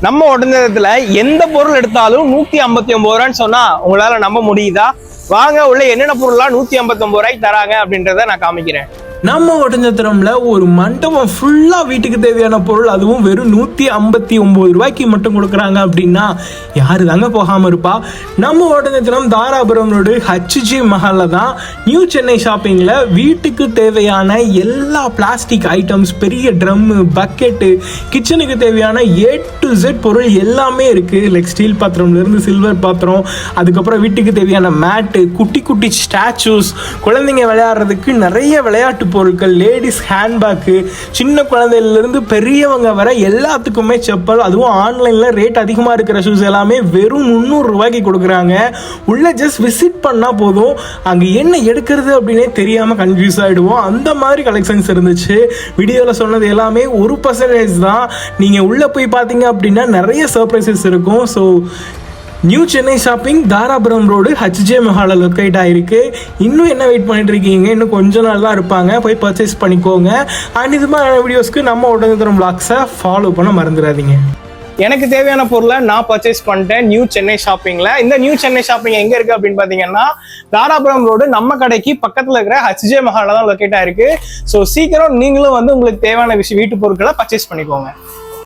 நம்ம ஒட்டஞ்சத்திரத்துல எந்த பொருள் எடுத்தாலும் 159 ரூபான்னு சொன்னா உங்களால நம்ப முடியுதா? வாங்க உள்ள என்னென்ன பொருள்லாம் 159 ரூபாய்க்கு தராங்க அப்படின்றத நான் காமிக்கிறேன். நம்ம ஒட்டஞ்சத்திரம்ல ஒரு மண்டபம் ஃபுல்லா வீட்டுக்கு தேவையான பொருள், அதுவும் வெறும் 159 ரூபாய்க்கு மட்டும் கொடுக்குறாங்க அப்படின்னா யாரு தாங்க போகாம இருப்பா? நம்ம ஒட்டஞ்சத்திரம் தாராபுரம் ரோடு HG மஹால்ல தான் நியூ சென்னை ஷாப்பிங்ல வீட்டுக்கு தேவையான எல்லா பிளாஸ்டிக் ஐட்டம்ஸ், பெரிய ட்ரம்மு, பக்கெட்டு, கிச்சனுக்கு தேவையான A to Z பொருள் எல்லாமே இருக்கு. லைக் ஸ்டீல் பாத்திரம்ல இருந்து சில்வர் பாத்திரம், அதுக்கப்புறம் வீட்டுக்கு தேவையான மேட்டு, குட்டி குட்டி ஸ்டாச்சூஸ், குழந்தைங்க விளையாடுறதுக்கு நிறைய விளையாட்டு பொருட்கள், லேடிஸ் ஹேண்ட்பேக்கு, சின்ன குழந்தையிலிருந்து பெரியவங்க வர எல்லாத்துக்குமே செப்பல், அதுவும் ஆன்லைன்ல ரேட் அதிகமா இருக்கிற ஷூஸ் எல்லாமே வெறும் 300 ரூபாய்க்கு கொடுக்குறாங்க. உள்ள ஜஸ்ட் விசிட் பண்ணா போதும், அங்க என்ன எடுக்கிறது அப்படின்னே தெரியாம கன்ஃபியூஸ் ஆயிடுவோம். அந்த மாதிரி கலெக்ஷன்ஸ் இருந்துச்சு. வீடியோல சொன்னது எல்லாமே 1% தான். நீங்க உள்ள போய் பார்த்தீங்க அப்படின்னா நிறைய சர்ப்ரைசஸ் இருக்கும். So new Chennai shopping Dharapuram road HG மஹாலில் லொக்கேட் ஆகிருக்கு. இன்னும் என்ன வெயிட் பண்ணிட்டு இருக்கீங்க? இன்னும் கொஞ்ச நாள் தான் இருப்பாங்க, போய் பர்ச்சேஸ் பண்ணிக்கோங்க. அண்ட் இது மாதிரி வீடியோஸ்க்கு நம்ம ஒட்டஞ்சத்திரம் வ்ளாக்ஸை ஃபாலோ பண்ண மறந்துடாதீங்க. எனக்கு தேவையான பொருளை நான் பர்ச்சேஸ் பண்ணிட்டேன் நியூ சென்னை ஷாப்பிங்ல. இந்த நியூ சென்னை ஷாப்பிங் எங்க இருக்கு அப்படின்னு பாத்தீங்கன்னா தாராபுரம் ரோடு நம்ம கடைக்கு பக்கத்துல இருக்கிற HG மஹால்ல தான் லொக்கேட் ஆயிருக்கு. ஸோ சீக்கிரம் நீங்களும் வந்து உங்களுக்கு தேவையான வீட்டு பொருட்களை பர்ச்சேஸ் பண்ணிக்கோங்க.